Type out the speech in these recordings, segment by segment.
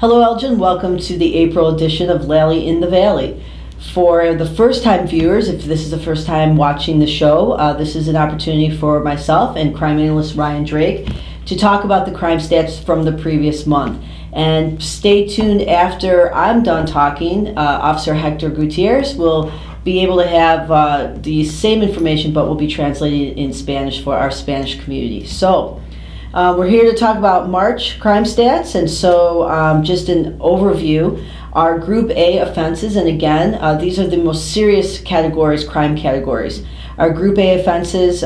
Hello, Elgin. Welcome to the April edition of Lalley in the Valley. For the first-time viewers, if this is the first time watching the show, this is an opportunity for myself and crime analyst Ryan Drake to talk about the crime stats from the previous month. And stay tuned after I'm done talking. Officer Hector Gutierrez will be able to have the same information, but will be translated in Spanish for our Spanish community. So we're here to talk about March crime stats, and so just an overview. Our Group A offenses, and again, these are the most serious categories, crime categories. Our Group A offenses,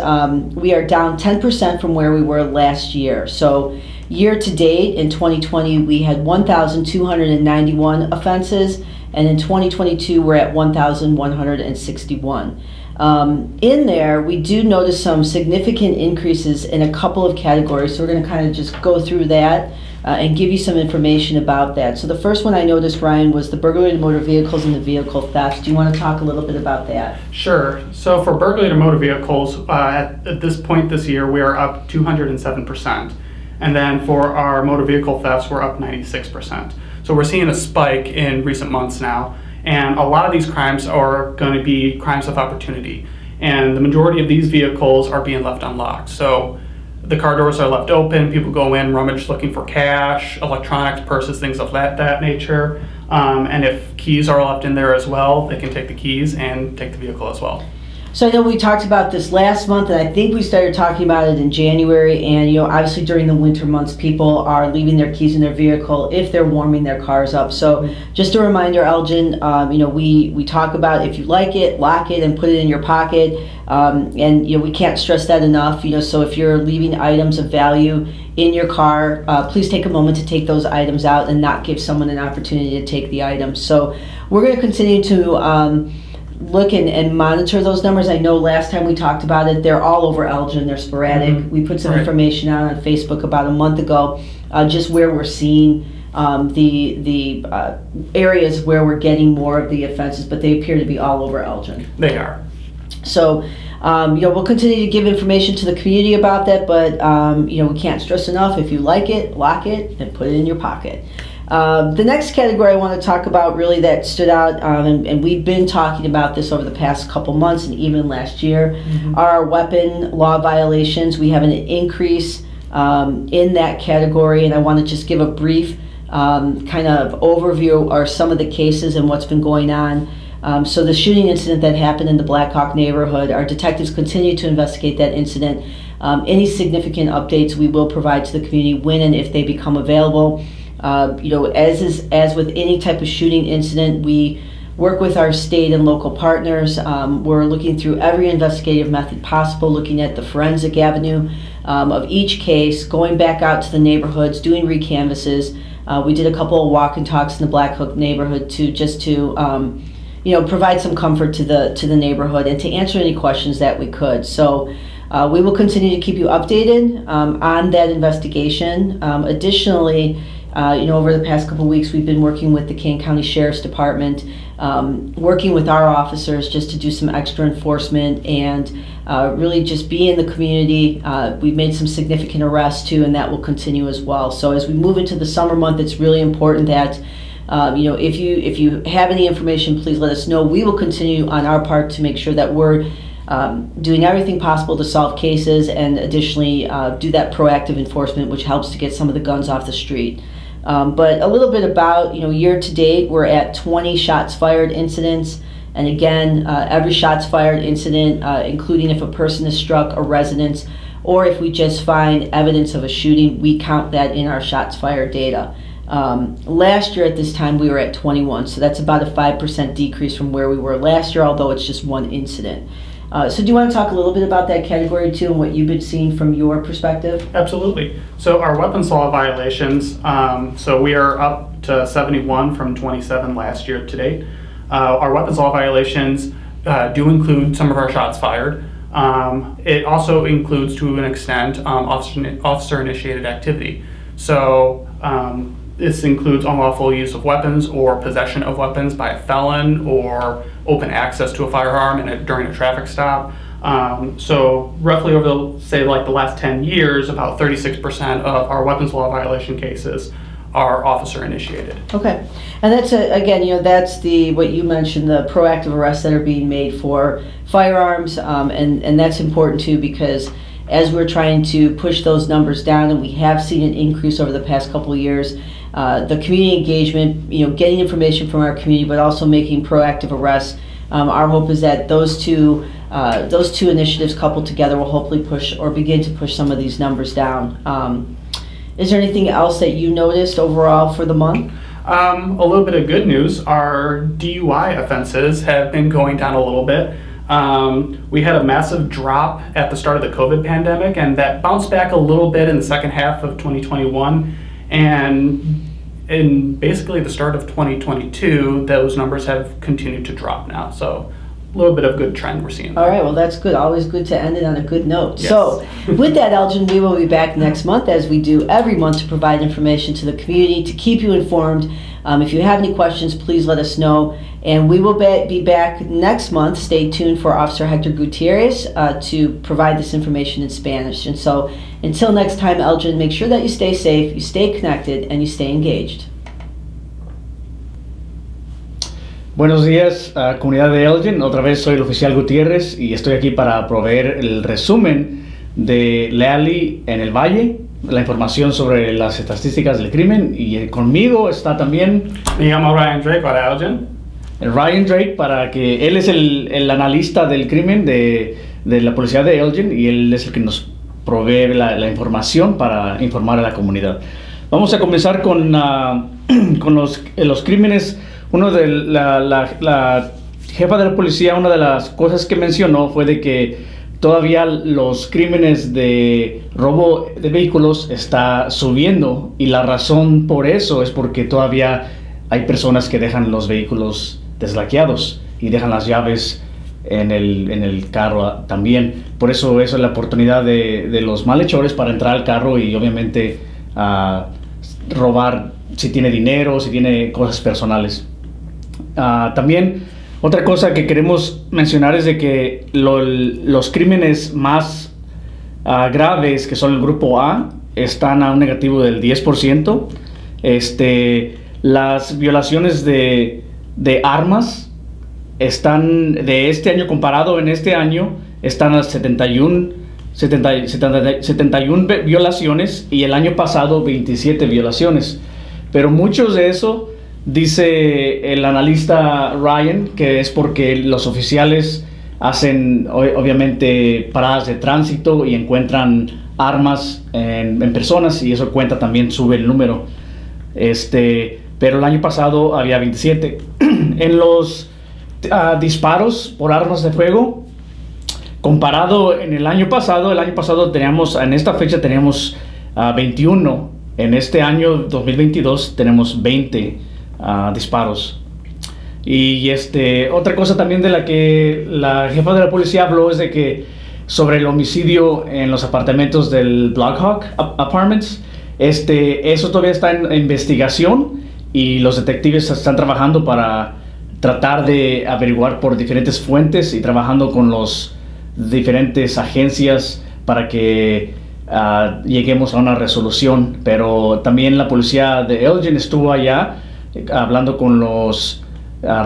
we are down 10% from where we were last year. So year to date in 2020, we had 1,291 offenses, and in 2022, we're at 1,161. In there, we do notice some significant increases in a couple of categories, so we're going to kind of just go through that and give you some information about that. So the first one I noticed, Ryan, was the burglary to motor vehicles and the vehicle thefts. Do you want to talk a little bit about that? Sure. So for burglary to motor vehicles, at this point this year, we are up 207%. And then for our motor vehicle thefts, we're up 96%. So we're seeing a spike in recent months now. And a lot of these crimes are going to be crimes of opportunity. And the majority of these vehicles are being left unlocked. So the car doors are left open, people go in, rummage looking for cash, electronics, purses, things of that nature. And if keys are left in there as well, they can take the keys and take the vehicle as well. So I know we talked about this last month, and I think we started talking about it in January. And obviously during the winter months, people are leaving their keys in their vehicle if they're warming their cars up. So just a reminder, Elgin, we talk about if you like it, lock it and put it in your pocket. And we can't stress that enough. So if you're leaving items of value in your car, please take a moment to take those items out and not give someone an opportunity to take the items. So we're going to continue to look and monitor those numbers. I know last time we talked about it, they're all over Elgin, they're sporadic. Mm-hmm. We put some information out on Facebook about a month ago, just where we're seeing the areas where we're getting more of the offenses, but they appear to be all over Elgin. They are. So we'll continue to give information to the community about that, but we can't stress enough, if you like it, lock it and put it in your pocket. The next category I want to talk about really that stood out, and we've been talking about this over the past couple months and even last year, are our weapon law violations. We have an increase in that category, and I want to just give a brief kind of overview of some of the cases and what's been going on. So the shooting incident that happened in the Black Hawk neighborhood, our detectives continue to investigate that incident. Any significant updates we will provide to the community when and if they become available. As with any type of shooting incident, we work with our state and local partners. We're looking through every investigative method possible, looking at the forensic avenue of each case, going back out to the neighborhoods, doing recanvases. We did a couple of walk and talks in the Black Hawk neighborhood to provide some comfort to the neighborhood and to answer any questions that we could. So we will continue to keep you updated on that investigation. Additionally, over the past couple of weeks, we've been working with the Kane County Sheriff's Department, working with our officers just to do some extra enforcement and really just be in the community. We've made some significant arrests too, and that will continue as well. So as we move into the summer month, it's really important that if you have any information, please let us know. We will continue on our part to make sure that we're doing everything possible to solve cases and additionally do that proactive enforcement, which helps to get some of the guns off the street. But a little bit about, year to date, we're at 20 shots fired incidents. And again, every shots fired incident, including if a person is struck a residence or if we just find evidence of a shooting, we count that in our shots fired data. Last year at this time, we were at 21. So that's about a 5% decrease from where we were last year, although it's just one incident. So do you want to talk a little bit about that category too and what you've been seeing from your perspective? Absolutely. So our weapons law violations, so we are up to 71 from 27 last year to date. Our weapons law violations do include some of our shots fired. It also includes, to an extent, officer-initiated activity. So this includes unlawful use of weapons or possession of weapons by a felon or open access to a firearm during a traffic stop. So roughly over the last 10 years, about 36% of our weapons law violation cases are officer initiated. Okay, and that's again, that's what you mentioned, the proactive arrests that are being made for firearms, and that's important too, because as we're trying to push those numbers down, and we have seen an increase over the past couple of years, the community engagement, getting information from our community, but also making proactive arrests. Our hope is that those two initiatives coupled together will hopefully begin to push some of these numbers down. Is there anything else that you noticed overall for the month? A little bit of good news. Our DUI offenses have been going down a little bit. We had a massive drop at the start of the COVID pandemic, and that bounced back a little bit in the second half of 2021. And in basically the start of 2022, those numbers have continued to drop now. So a little bit of good trend we're seeing. All right, well, that's good. Always good to end it on a good note. Yes. So with that, Elgin, we will be back next month, as we do every month, to provide information to the community, to keep you informed. If you have any questions, please let us know. And we will be back next month. Stay tuned for Officer Hector Gutierrez to provide this information in Spanish. And so until next time, Elgin, make sure that you stay safe, you stay connected, and you stay engaged. Buenos días, comunidad de Elgin. Otra vez soy el oficial Gutiérrez y estoy aquí para proveer el resumen de Lalley en el Valle, la información sobre las estadísticas del crimen. Y conmigo está también Me llamo Ryan Drake, para Elgin. Ryan Drake, para que él es el analista del crimen de la policía de Elgin, y él es el que nos provee la información para informar a la comunidad. Vamos a comenzar con los crímenes. La jefa de la policía, una de las cosas que mencionó fue de que todavía los crímenes de robo de vehículos está subiendo, y la razón por eso es porque todavía hay personas que dejan los vehículos deslaqueados y dejan las llaves en el carro también. Por eso es la oportunidad de los malhechores para entrar al carro y obviamente robar si tiene dinero, si tiene cosas personales. También otra cosa que queremos mencionar es de que los crímenes más graves, que son el grupo A, están a un negativo del 10%. Las violaciones de armas están, de este año comparado en este año, están a 71 violaciones, y el año pasado 27 violaciones. Pero muchos de eso, dice el analista Ryan, que es porque los oficiales hacen obviamente paradas de tránsito y encuentran armas en personas, y eso cuenta, también sube el número. Pero el año pasado había 27. En los disparos por armas de fuego, comparado en el año pasado teníamos, en esta fecha teníamos 21. En este año 2022 tenemos 20 disparos. Y otra cosa también de la que la jefa de la policía habló es de que sobre el homicidio en los apartamentos del Blackhawk Apartments, eso todavía está en investigación, y los detectives están trabajando para tratar de averiguar por diferentes fuentes y trabajando con las diferentes agencias para que lleguemos a una resolución. Pero también la policía de Elgin estuvo allá hablando con los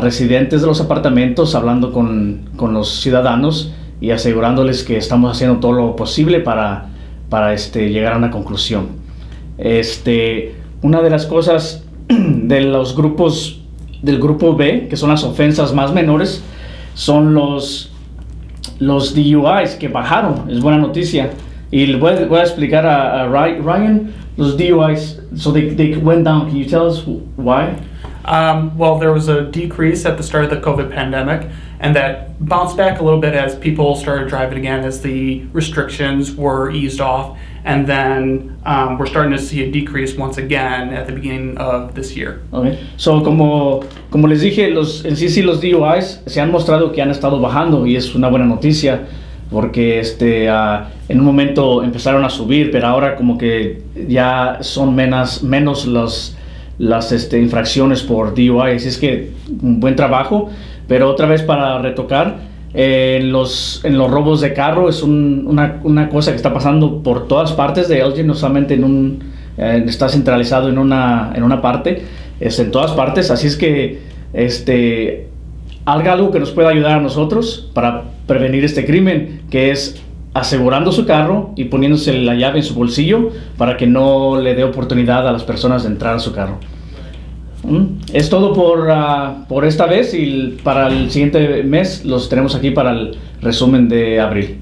residentes de los apartamentos, hablando con los ciudadanos y asegurándoles que estamos haciendo todo lo posible para llegar a una conclusión. Una de las cosas de los grupos del grupo B, que son las ofensas más menores, son los DUIs, que bajaron. Es buena noticia. Y le voy a explicar a Ryan, los DUIs, so they went down. Can you tell us why? Well, there was a decrease at the start of the COVID pandemic, and that bounced back a little bit as people started driving again, as the restrictions were eased off, and then we're starting to see a decrease once again at the beginning of this year. Okay. So, como les dije, los DUIs se han mostrado que han estado bajando, y es una buena noticia, porque en un momento empezaron a subir, pero ahora como que ya son menos las infracciones por DUI. Así es que un buen trabajo. Pero otra vez, para retocar, en los robos de carro es una cosa que está pasando por todas partes de Elgin, no solamente en está centralizado en una parte, es en todas partes, así es que haga algo que nos pueda ayudar a nosotros para prevenir este crimen, que es asegurando su carro y poniéndose la llave en su bolsillo para que no le dé oportunidad a las personas de entrar a su carro. Es todo por esta vez, y para el siguiente mes los tenemos aquí para el resumen de abril.